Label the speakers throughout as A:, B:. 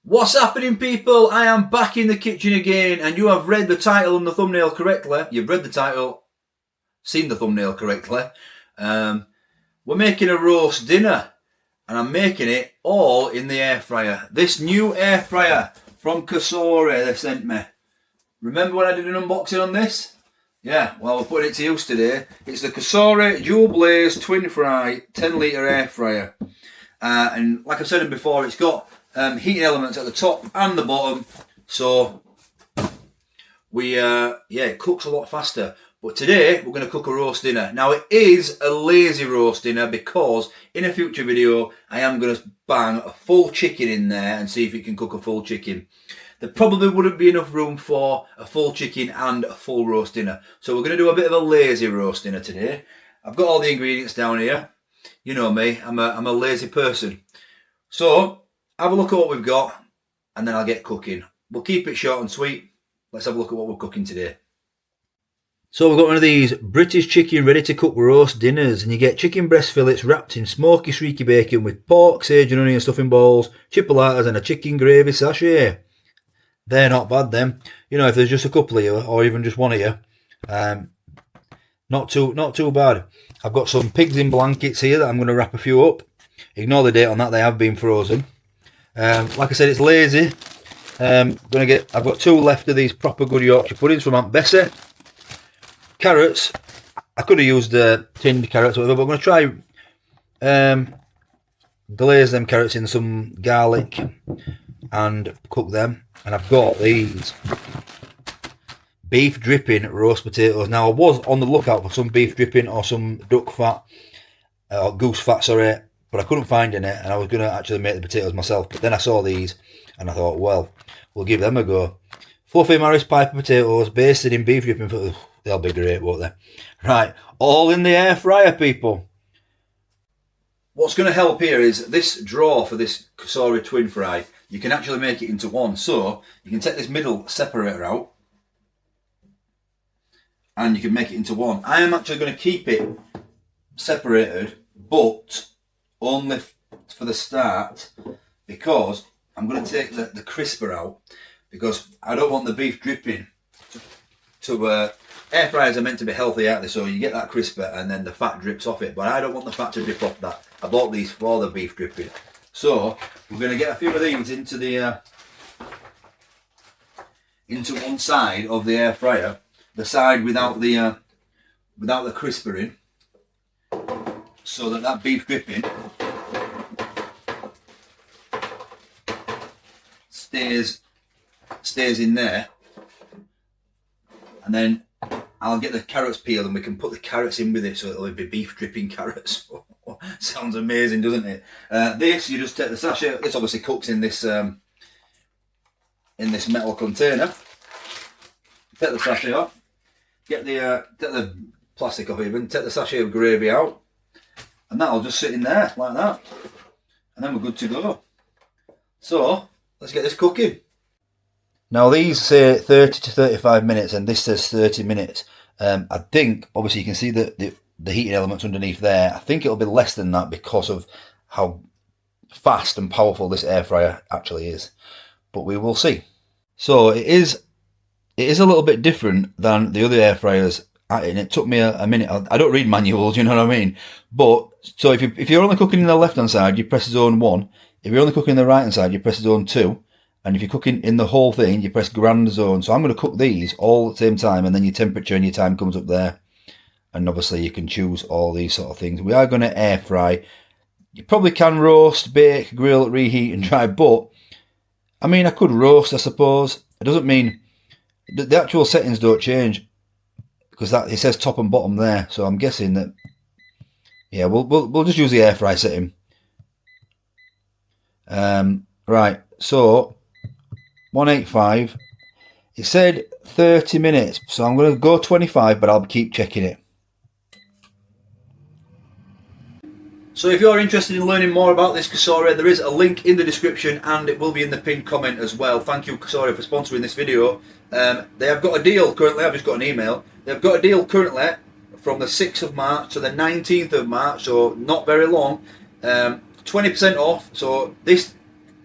A: What's happening, people? I am back in the kitchen again, and you have read the title and the thumbnail correctly. You've read the title, seen the thumbnail correctly. We're making a roast dinner, and I'm making it all in the air fryer. This new air fryer from COSORI they sent me. Remember when I did an unboxing on this? Yeah, well, we're putting it to use today. It's the COSORI Dual Blaze Twin Fry 10 litre air fryer. And like I said before, it's got heating elements at the top and the bottom, so it cooks a lot faster. But today we're going to cook a roast dinner. Now it is a lazy roast dinner because in a future video I am going to bang a full chicken in there and see if it can cook a full chicken. There probably wouldn't be enough room for a full chicken and a full roast dinner, so we're going to do a bit of a lazy roast dinner today. I've got all the ingredients down here. You know me, I'm a lazy person. So have a look at what we've got and then I'll get cooking. We'll keep it short and sweet. Let's have a look at what we're cooking today. So we've got one of these British chicken ready to cook roast dinners, and you get chicken breast fillets wrapped in smoky streaky bacon with pork, sage and onion stuffing balls, chipolatas and a chicken gravy sachet. They're not bad then. You know, if there's just a couple of you or even just one of you, not too bad. I've got some pigs in blankets here that I'm going to wrap a few up. Ignore the date on that, they have been frozen. Like I said, it's lazy. I've got two left of these proper good Yorkshire puddings from Aunt Bessie. Carrots, I could have used tinned carrots or whatever, but I'm going to try glaze them carrots in some garlic and cook them. And I've got these beef dripping roast potatoes. Now I was on the lookout for some beef dripping or some duck fat, or goose fat, sorry, but I couldn't find any, and I was going to actually make the potatoes myself. But then I saw these and I thought, well, we'll give them a go. Fluffy Maris Piper potatoes basted in beef dripping. They'll be great, won't they? Right, all in the air fryer, people. What's going to help here is this drawer for this COSORI Twin Fry. You can actually make it into one. So you can take this middle separator out and you can make it into one. I am actually going to keep it separated, but only for the start, because I'm going to take the crisper out, because I don't want the beef dripping to air fryers are meant to be healthy, aren't they? So you get that crisper and then the fat drips off it, but I don't want the fat to drip off that. I bought these for the beef dripping. So we're going to get a few of these into the into one side of the air fryer, the side without the crisper in, so that beef dripping stays in there, and then I'll get the carrots peeled and we can put the carrots in with it, so it'll be beef dripping carrots. Sounds amazing, doesn't it? This, you just take the sachet. This obviously cooks in this metal container. Take the sachet off. Get the plastic off even. Take the sachet of gravy out, and that'll just sit in there like that, and then we're good to go. So let's get this cooking. Now these say 30 to 35 minutes and this says 30 minutes. I think, obviously you can see the heating elements underneath there. I think it'll be less than that because of how fast and powerful this air fryer actually is. But we will see. So it is a little bit different than the other air fryers. And it took me a minute. I don't read manuals, you know what I mean? But, so if you're only cooking in the left hand side, you press zone 1. If you're only cooking in the right hand side, you press zone 2. And if you're cooking in the whole thing, you press grand zone. So I'm going to cook these all at the same time, and then your temperature and your time comes up there. And obviously you can choose all these sort of things. We are going to air fry. You probably can roast, bake, grill, reheat and dry, but I mean, I could roast, I suppose. It doesn't mean the actual settings don't change, because that it says top and bottom there. So I'm guessing that, yeah, we'll just use the air fry setting. Right, so 185. It said 30 minutes, so I'm going to go 25, but I'll keep checking it. So if you're interested in learning more about this COSORI, there is a link in the description and it will be in the pinned comment as well. Thank you, COSORI, for sponsoring this video. They have got a deal currently. I've just got an email. They've got a deal currently from the 6th of March to the 19th of March, so not very long. 20% off. So this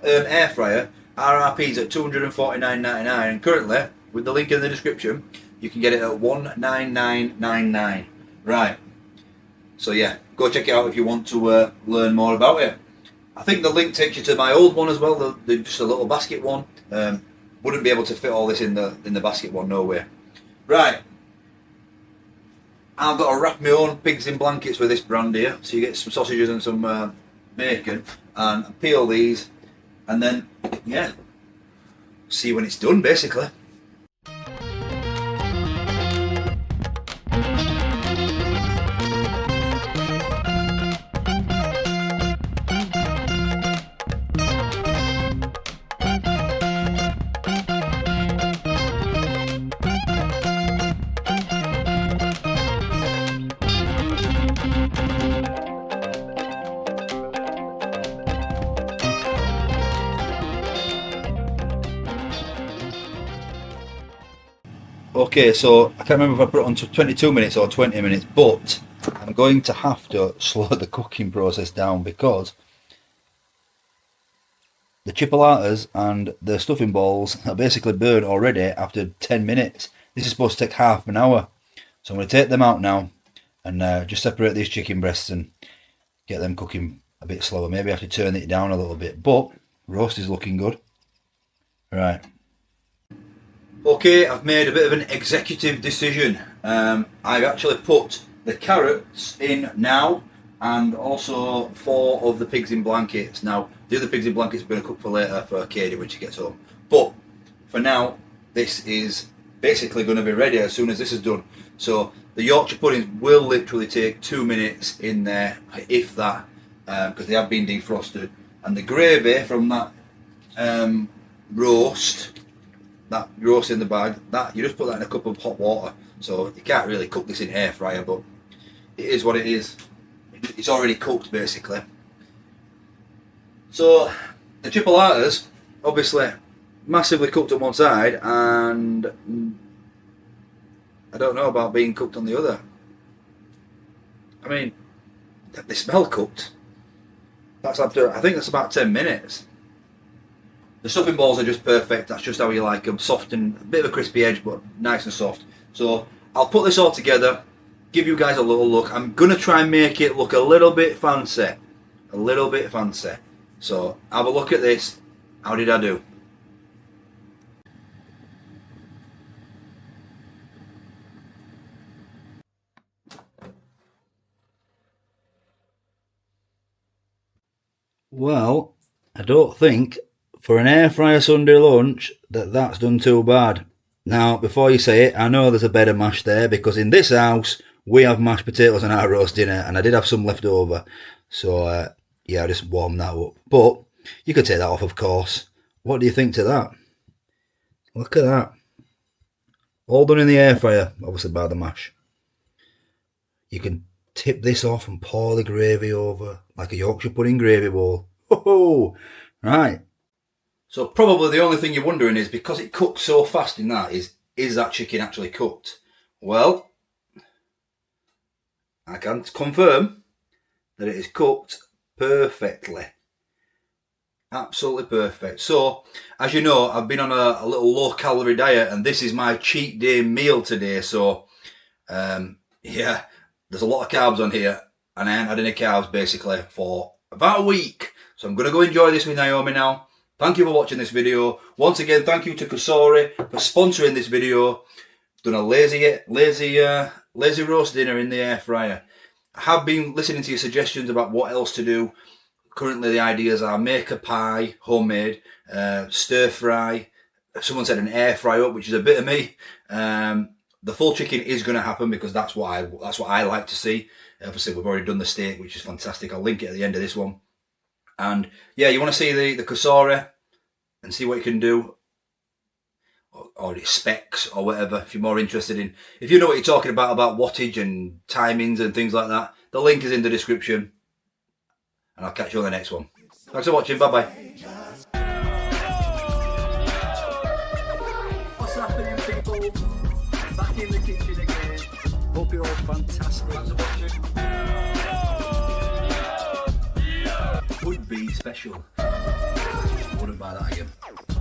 A: air fryer RRP's at $249.99, and currently, with the link in the description, you can get it at $199.99. Right. So yeah, go check it out if you want to learn more about it. I think the link takes you to my old one as well, just a little basket one. Wouldn't be able to fit all this in the basket one, no way. Right. I've got to wrap my own pigs in blankets with this brand here. So you get some sausages and some bacon, and peel these, and then, yeah, see when it's done, basically. Okay, so I can't remember if I put it on to 22 minutes or 20 minutes, but I'm going to have to slow the cooking process down because the chipolatas and the stuffing balls are basically burnt already after 10 minutes. This is supposed to take half an hour. So I'm going to take them out now and just separate these chicken breasts and get them cooking a bit slower. Maybe I have to turn it down a little bit, but roast is looking good. Right. Okay, I've made a bit of an executive decision. I've actually put the carrots in now, and also 4 of the pigs in blankets. Now, the other pigs in blankets are going to cook for later for Katie when she gets home. But for now, this is basically going to be ready as soon as this is done. So the Yorkshire puddings will literally take 2 minutes in there, if that, because they have been defrosted. And the gravy from that roast in the bag, that you just put that in a cup of hot water. So you can't really cook this in air fryer, but it is what it is. It's already cooked basically. So the chipolatas, obviously massively cooked on one side, and I don't know about being cooked on the other. I mean, they smell cooked. That's after, I think that's about 10 minutes. The stuffing balls are just perfect. That's just how you like them. Soft and a bit of a crispy edge, but nice and soft. So I'll put this all together, give you guys a little look. I'm going to try and make it look a little bit fancy. A little bit fancy. So have a look at this. How did I do? Well, I don't think for an air fryer Sunday lunch that's done too bad. Now, before you say it, I know there's a bed of mash there, because in this house we have mashed potatoes on our roast dinner, and I did have some left over. So yeah, I just warmed that up. But you could take that off, of course. What do you think to that? Look at that. All done in the air fryer, obviously by the mash. You can tip this off and pour the gravy over like a Yorkshire pudding gravy bowl. Oh, right. So probably the only thing you're wondering is, because it cooks so fast in that, is that chicken actually cooked? Well, I can confirm that it is cooked perfectly. Absolutely perfect. So, as you know, I've been on a little low-calorie diet, and this is my cheat day meal today. So, yeah, there's a lot of carbs on here, and I haven't had any carbs basically for about a week. So I'm going to go enjoy this with Naomi now. Thank you for watching this video. Once again, thank you to COSORI for sponsoring this video. Done a lazy roast dinner in the air fryer. I have been listening to your suggestions about what else to do. Currently the ideas are make a pie, homemade, stir fry. Someone said an air fry up, which is a bit of me. The full chicken is going to happen, because that's what I like to see. Obviously we've already done the steak, which is fantastic. I'll link it at the end of this one. And yeah, you want to see the COSORI and see what you can do, or its specs or whatever, if you're more interested in, if you know what you're talking about wattage and timings and things like that. The link is in the description, and I'll catch you on the next one. Thanks for watching. Bye bye. What's happening, people? Back in the kitchen again. Hope you're all fantastic. Thanks for watching. Would be special. wouldn't buy that again.